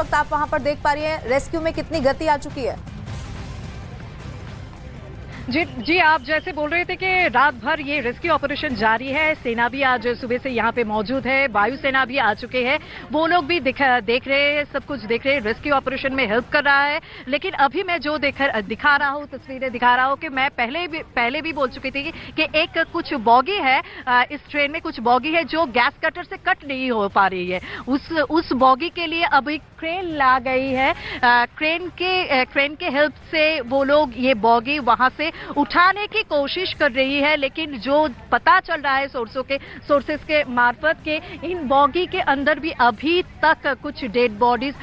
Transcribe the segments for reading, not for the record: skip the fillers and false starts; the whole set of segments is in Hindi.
वक्त आप वहां पर देख पा रही हैं रेस्क्यू में कितनी गति आ चुकी है? जी, आप जैसे बोल रहे थे कि रात भर ये रेस्क्यू ऑपरेशन जारी है। सेना भी आज सुबह से यहाँ पे मौजूद है, वायुसेना भी आ चुके हैं, वो लोग भी देख रहे हैं, सब कुछ देख रहे हैं, रेस्क्यू ऑपरेशन में हेल्प कर रहा है। लेकिन अभी मैं जो दिखा रहा हूँ, तस्वीरें दिखा रहा हूँ कि मैं पहले भी बोल चुकी थी कि एक कुछ बॉगी है, इस ट्रेन में कुछ बॉगी है जो गैस कटर से कट नहीं हो पा रही है। उस बॉगी के लिए अभी क्रेन ला गई है। क्रेन के हेल्प से वो लोग ये बॉगी वहां से उठाने की कोशिश कर रही है। लेकिन जो पता चल रहा है सोर्सेस के मार्फत के इन बॉगी के अंदर भी अभी तक कुछ डेड बॉडीज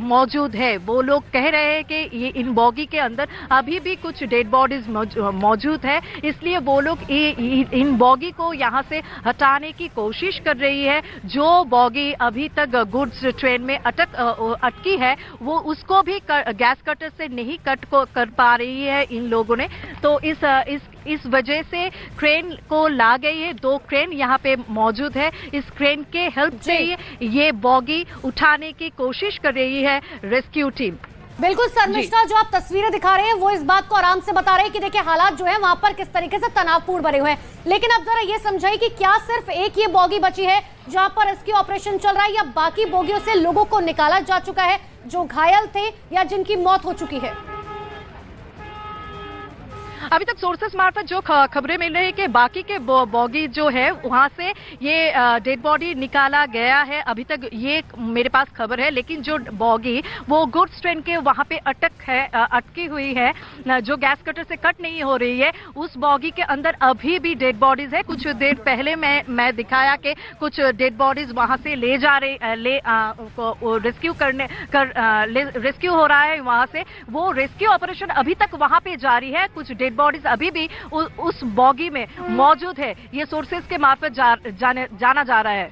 मौजूद है। वो लोग कह रहे हैं कि ये इन बॉगी के अंदर अभी भी कुछ डेड बॉडीज मौजूद है, इसलिए वो लोग इन बॉगी को यहां से हटाने की कोशिश कर रही है। जो बॉगी अभी तक गुड्स ट्रेन में अटकी है वो उसको भी गैस कटर से नहीं कट कर पा रही है इन लोगों ने। तो इस वजह से क्रेन को ला गई है। 2 क्रेन यहाँ पे मौजूद है। इस क्रेन के हेल्प से ये बॉगी उठाने की कोशिश कर रही है रेस्क्यू टीम। बिल्कुल शर्मिष्ठा, जो आप तस्वीरें दिखा रहे हैं वो इस बात को आराम से बता रहे हैं कि देखिए हालात जो है वहां पर किस तरीके से तनावपूर्ण बने हुए हैं। लेकिन अब जरा ये समझाइए कि क्या सिर्फ एक ये बॉगी बची है जहां पर रेस्क्यू ऑपरेशन चल रहा है, या बाकी बोगियों से लोगों को निकाला जा चुका है जो घायल थे या जिनकी मौत हो चुकी है? अभी तक सोर्सेस मार्फत जो खबरें मिल रही है कि बाकी के बॉगी जो है वहां से ये डेड बॉडी निकाला गया है। अभी तक ये मेरे पास खबर है। लेकिन जो बॉगी वो गुड्स ट्रेन के वहां पे अटकी हुई है, जो गैस कटर से कट नहीं हो रही है, उस बॉगी के अंदर अभी भी डेड बॉडीज है। कुछ देर पहले मैं दिखाया कि कुछ डेड बॉडीज वहां से रेस्क्यू हो रहा है वहां से। वो रेस्क्यू ऑपरेशन अभी तक वहां पे जारी है। कुछ डेड बॉडीज अभी भी उस बॉगी में मौजूद है, ये सोर्सेस के मार्फत जाना जा रहा है।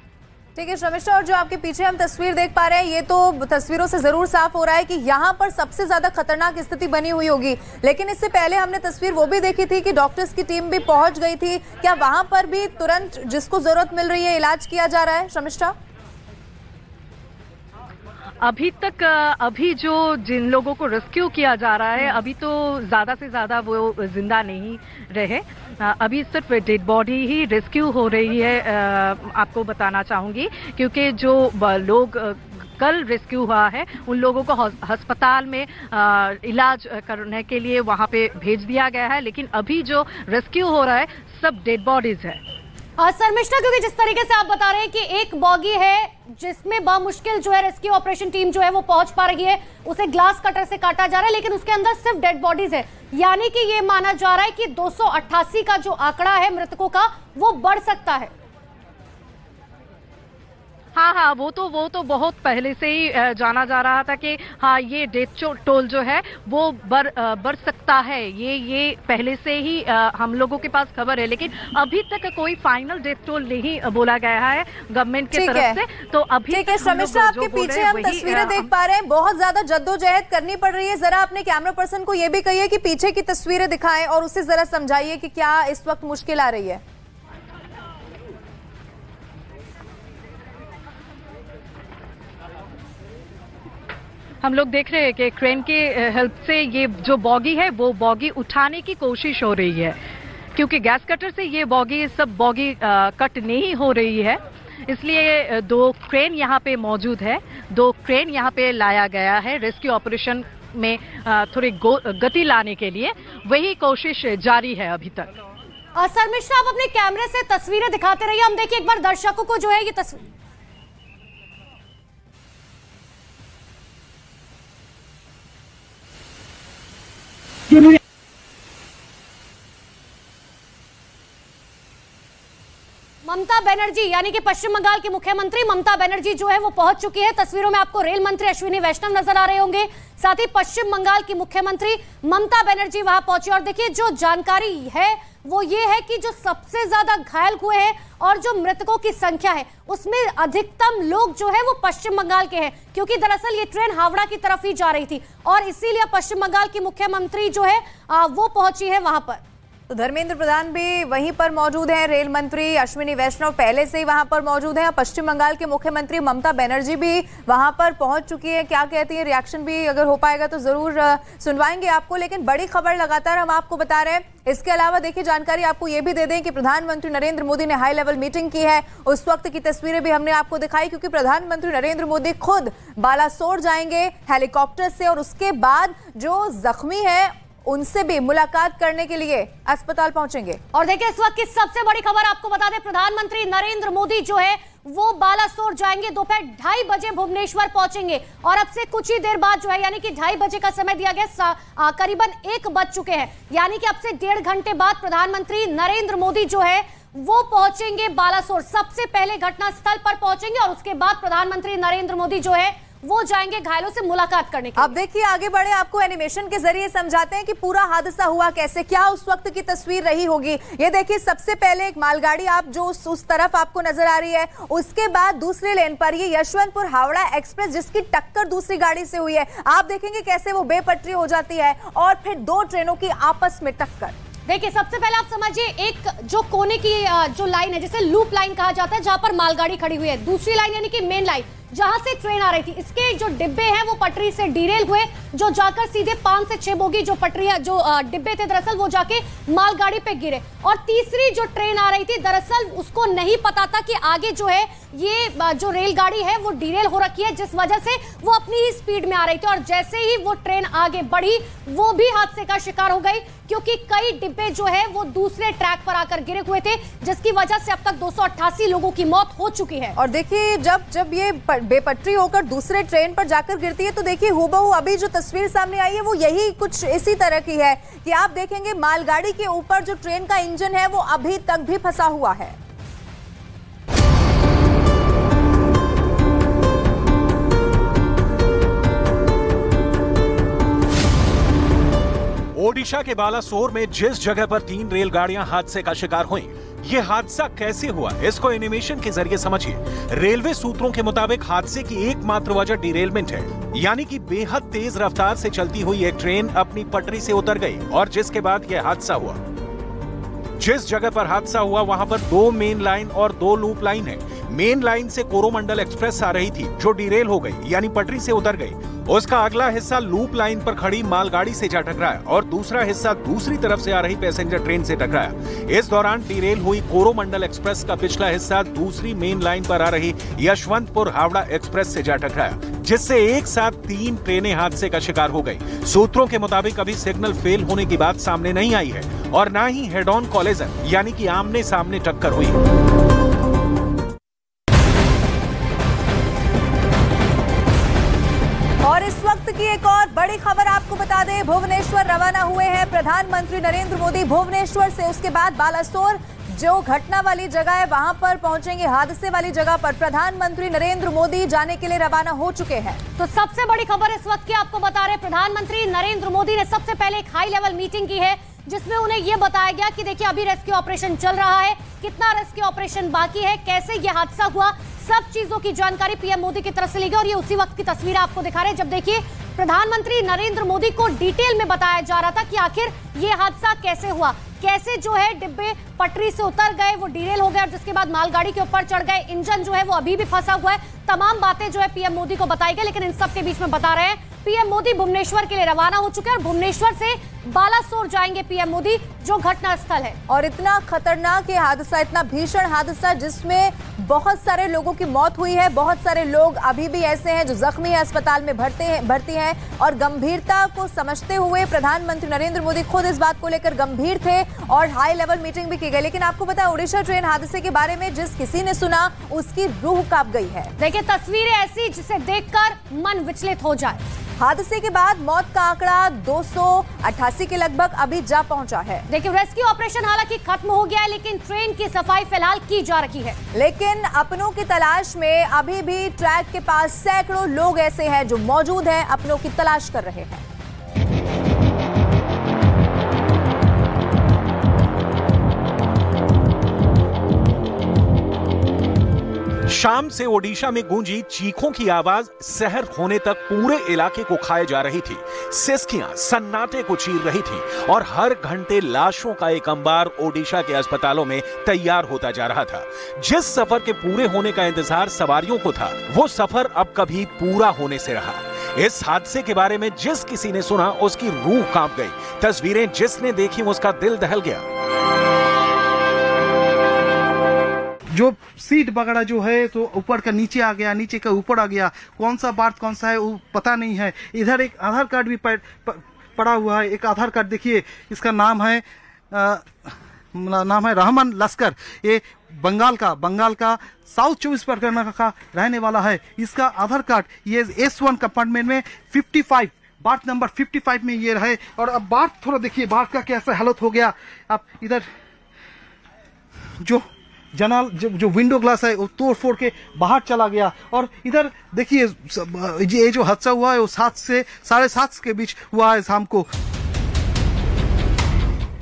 ठीक है शर्मिष्ठा, और जो आपके पीछे हम तस्वीर देख पा रहे हैं, ये तो तस्वीरों से जरूर साफ हो रहा है कि यहाँ पर सबसे ज्यादा खतरनाक स्थिति बनी हुई होगी। लेकिन इससे पहले हमने तस्वीर वो भी देखी थी कि डॉक्टर्स की टीम भी पहुंच गई थी। क्या वहां पर भी तुरंत जिसको जरूरत मिल रही है इलाज किया जा रहा है शर्मिष्ठा? अभी जो जिन लोगों को रेस्क्यू किया जा रहा है, अभी तो ज्यादा से ज्यादा वो जिंदा नहीं रहे। अभी सिर्फ डेड बॉडी ही रेस्क्यू हो रही है, आपको बताना चाहूंगी, क्योंकि जो लोग कल रेस्क्यू हुआ है उन लोगों को अस्पताल में इलाज करने के लिए वहां पे भेज दिया गया है। लेकिन अभी जो रेस्क्यू हो रहा है सब डेड बॉडीज है। शर्मिष्ठा, क्योंकि जिस तरीके से आप बता रहे हैं कि एक बॉगी है जिसमें बामुश्किल जो है रेस्क्यू ऑपरेशन टीम जो है वो पहुंच पा रही है, उसे ग्लास कटर से काटा जा रहा है, लेकिन उसके अंदर सिर्फ डेड बॉडीज है। यानी कि ये माना जा रहा है कि 288 का जो आंकड़ा है मृतकों का वो बढ़ सकता है। हाँ, वो तो बहुत पहले से ही जाना जा रहा था कि हाँ ये डेथ टोल जो है वो बढ़ सकता है। ये पहले से ही हम लोगों के पास खबर है। लेकिन अभी तक कोई फाइनल डेथ टोल नहीं बोला गया है गवर्नमेंट की तरफ से। तो अभी ठीक है शर्मिष्ठा, आपके पीछे हम तस्वीरें देख पा रहे हैं, बहुत ज्यादा जद्दोजहद करनी पड़ रही है। जरा अपने कैमरा पर्सन को ये भी कहिए कि पीछे की तस्वीरें दिखाएं और उसे जरा समझाइए कि क्या इस वक्त मुश्किल आ रही है। हम लोग देख रहे हैं कि क्रेन के हेल्प से ये जो बॉगी है वो बॉगी उठाने की कोशिश हो रही है, क्योंकि गैस कटर से ये सब बॉगी कट नहीं हो रही है। इसलिए 2 क्रेन यहाँ पे मौजूद है। 2 क्रेन यहाँ पे लाया गया है रेस्क्यू ऑपरेशन में थोड़ी गति लाने के लिए। वही कोशिश जारी है अभी तक। शर्मिष्ठा, आप अपने कैमरे से तस्वीरें दिखाते रहिए। हम देखिए एक बार दर्शकों को जो है ये तस्वीर ममता बनर्जी यानी कि पश्चिम बंगाल की मुख्यमंत्री ममता बनर्जी जो है वो पहुंच चुकी है। तस्वीरों में आपको रेल मंत्री अश्विनी वैष्णव नजर आ रहे होंगे। साथ ही पश्चिम बंगाल की मुख्यमंत्री ममता बनर्जी वहां पहुंची। और देखिए जो जानकारी है वो ये है कि जो सबसे ज्यादा घायल हुए हैं और जो मृतकों की संख्या है उसमें अधिकतम लोग जो है वो पश्चिम बंगाल के हैं, क्योंकि दरअसल ये ट्रेन हावड़ा की तरफ ही जा रही थी और इसीलिए पश्चिम बंगाल की मुख्यमंत्री जो है वो पहुंची है वहां पर। तो धर्मेंद्र प्रधान भी वहीं पर मौजूद हैं, रेल मंत्री अश्विनी वैष्णव पहले से ही वहां पर मौजूद हैं। पश्चिम बंगाल के मुख्यमंत्री ममता बनर्जी भी वहां पर पहुंच चुकी है। क्या कहती है, रिएक्शन भी अगर हो पाएगा तो जरूर सुनवाएंगे आपको। लेकिन बड़ी खबर लगातार हम आपको बता रहे हैं। इसके अलावा देखिए, जानकारी आपको ये भी दे दें कि प्रधानमंत्री नरेंद्र मोदी ने हाई लेवल मीटिंग की है। उस वक्त की तस्वीरें भी हमने आपको दिखाई, क्योंकि प्रधानमंत्री नरेंद्र मोदी खुद बालासोर जाएंगे हेलीकॉप्टर से, और उसके बाद जो जख्मी है उनसे भी मुलाकात करने के लिए अस्पताल पहुंचेंगे। और देखिए, इस वक्त की सबसे बड़ी खबर आपको बता दें, प्रधानमंत्री नरेंद्र मोदी जो है वो बालासोर जाएंगे, दोपहर 2:30 बजे भुवनेश्वर पहुंचेंगे। और अब से कुछ ही देर बाद जो है, यानी कि 2:30 बजे का समय दिया गया, करीबन 1 बज चुके हैं, यानी कि अब से 1.5 घंटे बाद प्रधानमंत्री नरेंद्र मोदी जो है वो पहुंचेंगे बालासोर। सबसे पहले घटनास्थल पर पहुंचेंगे और उसके बाद प्रधानमंत्री नरेंद्र मोदी जो है वो जाएंगे घायलों से मुलाकात करने के लिए। अब देखिए, आगे बढ़े, आपको एनिमेशन के जरिए समझाते हैं कि पूरा हादसा हुआ कैसे, क्या उस वक्त की तस्वीर रही होगी। ये देखिए, सबसे पहले एक मालगाड़ी आप जो उस तरफ आपको नजर आ रही है, उसके बाद दूसरे लेन पर ये यशवंतपुर हावड़ा एक्सप्रेस जिसकी टक्कर दूसरी गाड़ी से हुई है। आप देखेंगे कैसे वो बेपटरी हो जाती है और फिर 2 ट्रेनों की आपस में टक्कर। देखिए, सबसे पहले आप समझिए, एक जो कोने की जो लाइन है, जिसे लूप लाइन कहा जाता है, जहां पर मालगाड़ी खड़ी हुई है, दूसरी लाइन यानी कि मेन लाइन जहां से ट्रेन आ रही थी, इसके जो डिब्बे हैं वो पटरी से डिरेल हुए, जो जाकर सीधे 5 से 6 बोगी जो पटरी जो डिब्बे थे दरअसल वो जाके मालगाड़ी पे गिरे। और तीसरी जो ट्रेन आ रही थी, दरअसल उसको नहीं पता था कि आगे जो है ये जो रेलगाड़ी है वो डिरेल हो रखी है, जिस वजह से वो अपनी ही स्पीड में आ रही थी। और जैसे ही वो ट्रेन आगे बढ़ी, वो भी हादसे का शिकार हो गई, क्योंकि कई डिब्बे जो है वो दूसरे ट्रैक पर आकर गिरे हुए थे, जिसकी वजह से अब तक 288 लोगों की मौत हो चुकी है। और देखिए, जब ये बेपटरी होकर दूसरे ट्रेन पर जाकर गिरती है, तो देखिए हूबहू अभी जो तस्वीर सामने आई है वो यही कुछ इसी तरह की है कि आप देखेंगे मालगाड़ी के ऊपर जो ट्रेन का इंजन है वो अभी तक भी फंसा हुआ है। ओडिशा के बालासोर में जिस जगह पर 3 रेलगाड़ियां हादसे का शिकार हुई, ये हादसा कैसे हुआ, इसको एनिमेशन के जरिए समझिए। रेलवे सूत्रों के मुताबिक हादसे की एकमात्र वजह डिरेलमेंट है, यानी कि बेहद तेज रफ्तार से चलती हुई एक ट्रेन अपनी पटरी से उतर गई और जिसके बाद यह हादसा हुआ। जिस जगह पर हादसा हुआ वहां पर 2 मेन लाइन और 2 लूप लाइन है। मेन लाइन से कोरोमंडल एक्सप्रेस आ रही थी जो डिरेल हो गई, यानी पटरी से उतर गई। उसका अगला हिस्सा लूप लाइन पर खड़ी मालगाड़ी से जा टकराया और दूसरा हिस्सा दूसरी तरफ से आ रही पैसेंजर ट्रेन से टकराया। इस दौरान डिरेल हुई कोरोमंडल एक्सप्रेस का पिछला हिस्सा दूसरी मेन लाइन पर आ रही यशवंतपुर हावड़ा एक्सप्रेस से जा टकराया, जिससे एक साथ 3 ट्रेनें हादसे का शिकार हो गई। सूत्रों के मुताबिक अभी सिग्नल फेल होने की बात सामने नहीं आई है और न ही हेड ऑन कोलिजन यानी कि आमने सामने टक्कर हुई। और इस वक्त की एक और बड़ी खबर आपको बता दें, भुवनेश्वर रवाना हुए हैं प्रधानमंत्री नरेंद्र मोदी। भुवनेश्वर से उसके बाद बालासोर जो घटना वाली जगह है वहां पर पहुंचेंगे। हादसे वाली जगह पर प्रधानमंत्री नरेंद्र मोदी जाने के लिए रवाना हो चुके हैं। तो सबसे बड़ी खबर इस वक्त की आपको बता रहे, प्रधानमंत्री नरेंद्र मोदी ने सबसे पहले एक हाई लेवल मीटिंग की है, जिसमें उन्हें यह बताया गया कि देखिए अभी रेस्क्यू ऑपरेशन चल रहा है, कितना रेस्क्यू ऑपरेशन बाकी है, कैसे यह हादसा हुआ, सब चीजों की जानकारी पीएम मोदी की तरफ से ली गई। और ये उसी वक्त की तस्वीर आपको दिखा रहे हैं जब देखिए प्रधानमंत्री नरेंद्र मोदी को डिटेल में बताया जा रहा था कि आखिर ये हादसा कैसे हुआ, कैसे जो है डिब्बे पटरी से उतर गए, वो डिरेल हो गए और जिसके बाद मालगाड़ी के ऊपर चढ़ गए, इंजन जो है वो अभी भी फंसा हुआ है। तमाम बातें जो है पीएम मोदी को बताई गई, लेकिन इन सब के बीच में बता रहे हैं पीएम मोदी भुवनेश्वर के लिए रवाना हो चुके हैं और भुवनेश्वर से बालासोर जाएंगे पीएम मोदी, जो घटना स्थल है। और इतना खतरनाक ये हादसा, इतना भीषण हादसा जिसमें बहुत सारे लोगों की मौत हुई है, बहुत सारे लोग अभी भी ऐसे हैं जो जख्मी है, अस्पताल में भर्ती हैं। और गंभीरता को समझते हुए प्रधानमंत्री नरेंद्र मोदी खुद इस बात को लेकर गंभीर थे और हाई लेवल मीटिंग भी की गई। लेकिन आपको पता है, ओडिशा ट्रेन हादसे के बारे में जिस किसी ने सुना उसकी रूह कांप गई है। देखिए तस्वीरें ऐसी जिसे देखकर मन विचलित हो जाए। हादसे के बाद मौत का आंकड़ा 288 के लगभग अभी जा पहुंचा है। देखिए रेस्क्यू ऑपरेशन हालांकि खत्म हो गया है, लेकिन ट्रेन की सफाई फिलहाल की जा रही है। लेकिन अपनों की तलाश में अभी भी ट्रैक के पास सैकड़ों लोग ऐसे हैं जो मौजूद हैं, अपनों की तलाश कर रहे हैं। शाम से ओडिशा में गूंजी चीखों की आवाज शहर होने तक पूरे इलाके को खाए जा रही थी। सिसकियां सन्नाटे को चीर रही थी और हर घंटे लाशों का एक अंबार ओडिशा के अस्पतालों में तैयार होता जा रहा था। जिस सफर के पूरे होने का इंतजार सवारियों को था, वो सफर अब कभी पूरा होने से रहा। इस हादसे के बारे में जिस किसी ने सुना उसकी रूह कांप गई। तस्वीरें जिसने देखी उसका दिल दहल गया। जो सीट वगैरह जो है तो ऊपर का नीचे आ गया, नीचे का ऊपर आ गया, कौन सा बात कौन सा है वो पता नहीं है। इधर एक आधार कार्ड भी पड़ा हुआ है। एक आधार कार्ड देखिए, इसका नाम है रहमान लश्कर। ये बंगाल का साउथ 24 परगना का रहने वाला है। इसका आधार कार्ड ये S1 कंपार्टमेंट में 55 बार्थ नंबर 55 में ये रहे। और अब बार्थ थोड़ा देखिए, बार्थ का कैसा हालत हो गया। अब इधर जो विंडो ग्लास है वो तोड़ फोड़ के बाहर चला गया। और इधर देखिए, ये जो हादसा हुआ है वो 7 से 7:30 के बीच हुआ है शाम को।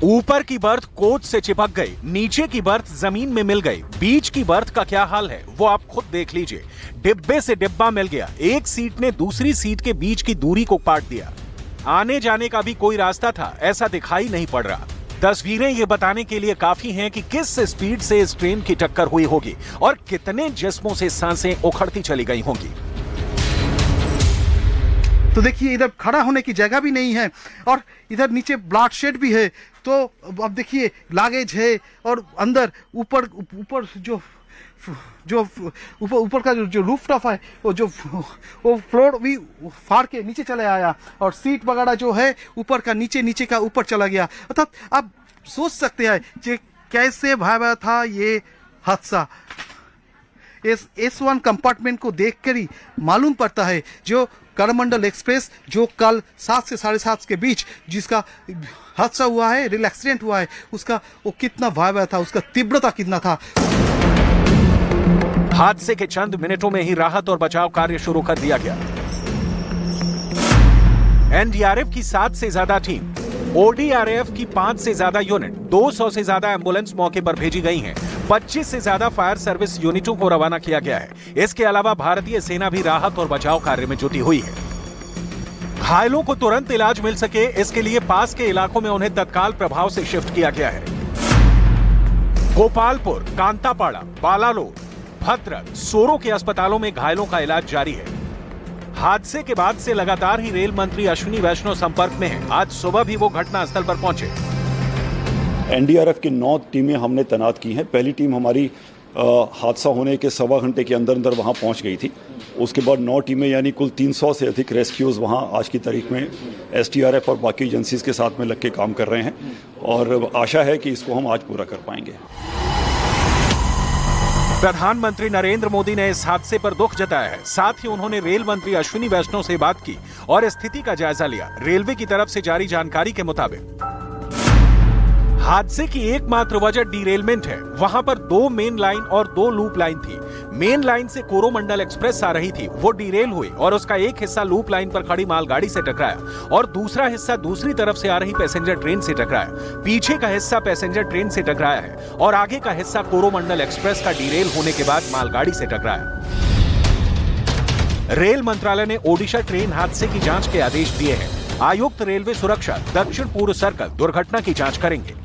ऊपर की बर्थ कोच से चिपक गई, नीचे की बर्थ जमीन में मिल गई। बीच की बर्थ का क्या हाल है वो आप खुद देख लीजिए। डिब्बे से डिब्बा मिल गया। एक सीट ने दूसरी सीट के बीच की दूरी को काट दिया। आने जाने का भी कोई रास्ता था ऐसा दिखाई नहीं पड़ रहा। तस्वीरें ये बताने के लिए काफी हैं कि किस स्पीड से इस ट्रेन की टक्कर हुई होगी और कितने जिस्मों से सांसें उखड़ती चली गई होंगी। तो देखिए, इधर खड़ा होने की जगह भी नहीं है और इधर नीचे ब्लड शेड भी है। तो अब देखिए, लागेज है और अंदर ऊपर का जो रूफ टॉप है वो फ्लोर भी फाड़ के नीचे चले आया और सीट वगैरह जो है ऊपर का नीचे का ऊपर चला गया। अर्थात आप सोच सकते हैं कि कैसे भयावह था ये हादसा। इस S1 कंपार्टमेंट को देखकर ही मालूम पड़ता है जो करमंडल एक्सप्रेस जो कल 7 से 7:30 के बीच जिसका हादसा हुआ है, रेल एक्सीडेंट हुआ है, उसका वो कितना भयावह था, उसका तीव्रता कितना था। हादसे के चंद मिनटों में ही राहत और बचाव कार्य शुरू कर दिया गया। NDRF की 7 से ज्यादा टीम, ODRF की 5 से ज्यादा यूनिट, 200 से ज्यादा एम्बुलेंस मौके पर भेजी गई हैं। 25 से ज्यादा फायर सर्विस यूनिटों को रवाना किया गया है। इसके अलावा भारतीय सेना भी राहत और बचाव कार्य में जुटी हुई है। घायलों को तुरंत इलाज मिल सके इसके लिए पास के इलाकों में उन्हें तत्काल प्रभाव से शिफ्ट किया गया है। गोपालपुर, कांतापाड़ा, बालालोर, भद्रक, सोरो के अस्पतालों में घायलों का इलाज जारी है। हादसे के बाद से लगातार ही रेल मंत्री अश्विनी वैष्णव संपर्क में हैं। आज सुबह भी वो घटनास्थल पर पहुंचे। NDRF की 9 टीमें हमने तैनात की हैं। पहली टीम हमारी हादसा होने के 1.25 घंटे के अंदर वहां पहुंच गई थी। उसके बाद 9 टीमें यानी कुल 300 से अधिक रेस्क्यूज वहां आज की तारीख में SDRF और बाकी एजेंसीज के साथ में लग के काम कर रहे हैं और आशा है कि इसको हम आज पूरा कर पाएंगे। प्रधानमंत्री नरेंद्र मोदी ने इस हादसे पर दुख जताया है। साथ ही उन्होंने रेल मंत्री अश्विनी वैष्णव से बात की और स्थिति का जायजा लिया। रेलवे की तरफ से जारी जानकारी के मुताबिक हादसे की एकमात्र वजह डिरेलमेंट है। वहां पर 2 मेन लाइन और 2 लूप लाइन थी। मेन लाइन से कोरोमंडल एक्सप्रेस आ रही थी, वो डिरेल हुई और उसका एक हिस्सा लूप लाइन पर खड़ी मालगाड़ी से टकराया और दूसरा हिस्सा दूसरी तरफ से आ रही पैसेंजर ट्रेन से टकराया। पीछे का हिस्सा पैसेंजर ट्रेन से टकराया है और आगे का हिस्सा कोरोमंडल एक्सप्रेस का डिरेल होने के बाद मालगाड़ी से टकराया। रेल मंत्रालय ने ओडिशा ट्रेन हादसे की जांच के आदेश दिए हैं। आयुक्त रेलवे सुरक्षा दक्षिण पूर्व सर्कल दुर्घटना की जांच करेंगे।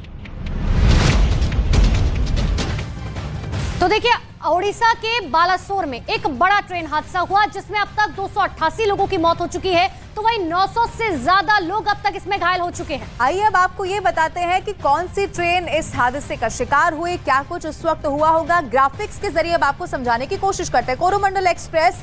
तो देखिए, ओडिशा के बालासोर में एक बड़ा ट्रेन हादसा हुआ जिसमें अब तक 288 लोगों की मौत हो चुकी है, तो वहीं 900 से ज्यादा लोग अब तक इसमें घायल हो चुके हैं। आइए अब आपको ये बताते हैं कि कौन सी ट्रेन इस हादसे का शिकार हुई, क्या कुछ उस वक्त हुआ होगा। ग्राफिक्स के जरिए अब आपको समझाने की कोशिश करते हैं। कोरोमंडल एक्सप्रेस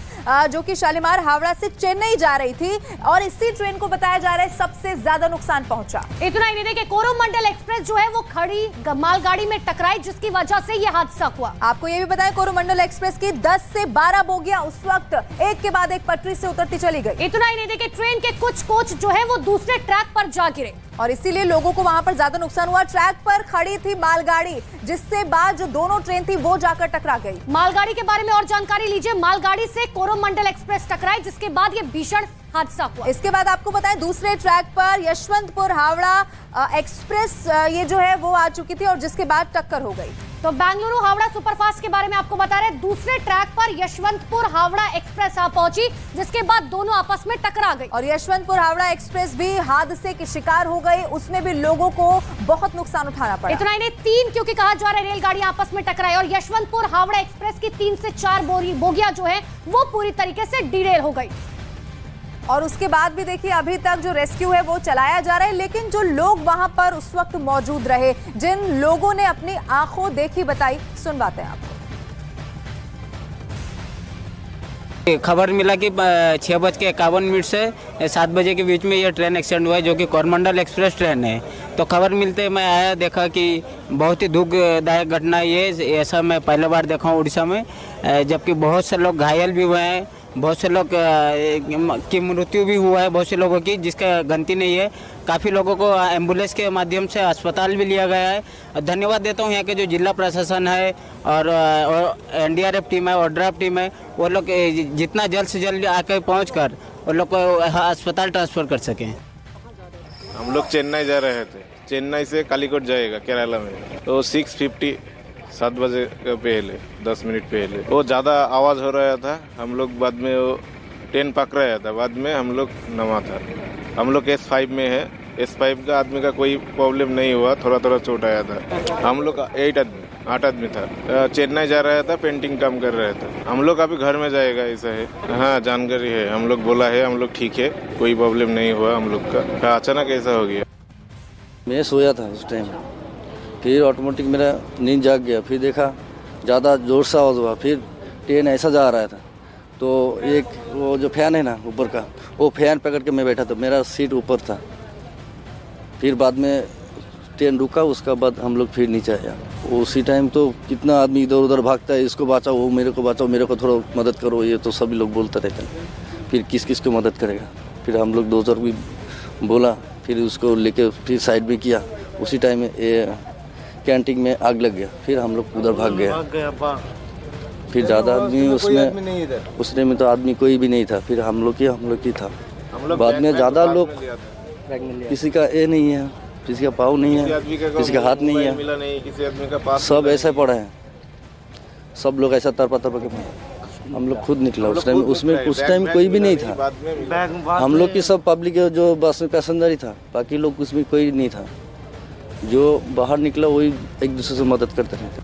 जो कि शालीमार हावड़ा से चेन्नई जा रही थी और इसी ट्रेन को बताया जा रहा है सबसे ज्यादा नुकसान पहुंचा। इतना ही नहीं, देखिए कोरोमंडल एक्सप्रेस जो है वो खड़ी मालगाड़ी में टकराई जिसकी वजह से यह हादसा हुआ। आपको ये भी बताया, कोरोमंडल एक्सप्रेस की 10 से 12 बोगियां उस वक्त एक के बाद एक पटरी से उतरती चली गई। इतना ही नहीं, देखिए ट्रेन के कुछ कोच जो है वो दूसरे ट्रैक पर जा गिरे और इसीलिए लोगों को वहां पर ज्यादा नुकसान हुआ। ट्रैक पर खड़ी थी मालगाड़ी जिससे बाद जो दोनों ट्रेन थी वो जाकर टकरा गई। मालगाड़ी के बारे में और जानकारी लीजिए। मालगाड़ी से कोरोमंडल एक्सप्रेस टकराई जिसके बाद ये भीषण हादसा हुआ। इसके बाद आपको बताएं, दूसरे ट्रैक पर यशवंतपुर हावड़ा एक्सप्रेस ये जो है वो आ चुकी थी और जिसके बाद टक्कर हो गई। तो बेंगलुरु हावड़ा सुपरफास्ट के बारे में आपको बता रहे हैं, दूसरे ट्रैक पर यशवंतपुर हावड़ा एक्सप्रेस आ पहुंची, जिसके बाद दोनों आपस में टकरा गई और यशवंतपुर हावड़ा एक्सप्रेस भी हादसे की शिकार हो गई, उसमें भी लोगों को बहुत नुकसान उठाना पड़ा। इतना ही नहीं, 3 क्योंकि कहा जा रहा है रेलगाड़ियां आपस में टकराई और यशवंतपुर हावड़ा एक्सप्रेस की 3 से 4 बोगियां जो है वो पूरी तरीके से डिरेल हो गई। और उसके बाद भी देखिए अभी तक जो रेस्क्यू है वो चलाया जा रहा है, लेकिन जो लोग वहां पर उस वक्त मौजूद रहे, जिन लोगों ने अपनी आंखों देखी बताई, सुनवाते हैं आपको। खबर मिला कि 6:51 से 7 बजे के बीच में ये ट्रेन एक्सीडेंट हुआ है, जो कि कोरमंडल एक्सप्रेस ट्रेन है। तो खबर मिलते मैं आया, देखा कि बहुत ही दुखदायक घटना ये, ऐसा मैं पहले बार देखा हूँ उड़ीसा में, जबकि बहुत से लोग घायल भी हुए हैं, बहुत से लोग की मृत्यु भी हुआ है, बहुत से लोगों की जिसका गिनती नहीं है। काफ़ी लोगों को एम्बुलेंस के माध्यम से अस्पताल भी लिया गया है। धन्यवाद देता हूँ यहाँ के जो जिला प्रशासन है और NDRF टीम है, ODRAF टीम है, वो लोग जितना जल्द से जल्द आकर पहुँचकर वो लोग को अस्पताल ट्रांसफ़र कर सकें। हम लोग चेन्नई जा रहे थे, चेन्नई से कालीकोट जाएगा केरला में, तो 6:50 7 बजे पहले 10 मिनट पहले वो ज़्यादा आवाज़ हो रहा था। हम लोग बाद में वो ट्रेन पकड़ रहा था, बाद में हम लोग नमा था। हम लोग S5 में है, S5 का आदमी का कोई प्रॉब्लम नहीं हुआ, थोड़ा थोड़ा चोट आया था। हम लोग 8 आदमी था, चेन्नई जा रहा था, पेंटिंग काम कर रहा था। हम लोग अभी घर में जाएगा ऐसा है। हाँ, जानकारी है, हम लोग बोला है, हम लोग ठीक है, कोई प्रॉब्लम नहीं हुआ हम लोग का। अचानक ऐसा हो गया। मैं सोया था उस टाइम, फिर ऑटोमेटिक मेरा नींद जाग गया, फिर देखा ज़्यादा ज़ोर से आवाज़ हुआ, फिर ट्रेन ऐसा जा रहा था, तो एक वो जो फैन है ना ऊपर का, वो फैन पकड़ के मैं बैठा था, मेरा सीट ऊपर था। फिर बाद में ट्रेन रुका, उसका बाद हम लोग फिर नीचे आया। उसी टाइम तो कितना आदमी इधर उधर भागता है, इसको बचाओ, वो मेरे को बचाओ, मेरे को थोड़ा मदद करो, ये तो सभी लोग बोलते रहते हैं। फिर किस किस को मदद करेगा, फिर हम लोग 2 भी बोला, फिर उसको लेके फिर साइड भी किया। उसी टाइम में कैंटीन में आग लग गया, फिर हम लोग उधर भाग गया। फिर ज़्यादा आदमी उसने में तो आदमी कोई भी नहीं था, फिर हम लोग ही था। बाद में ज़्यादा लोग, किसी का नहीं है, किसी का पाँव नहीं है, किसी का हाथ नहीं है, सब ऐसा पड़ा है, सब लोग ऐसा तरपा के। हम लोग खुद निकला उस टाइम, उस टाइम कोई भी नहीं था। हम लोग की सब पब्लिक जो बस में पैसेंजर ही था, बाकी लोग उसमें कोई नहीं था। जो बाहर निकला वही एक दूसरे से मदद करते रहते।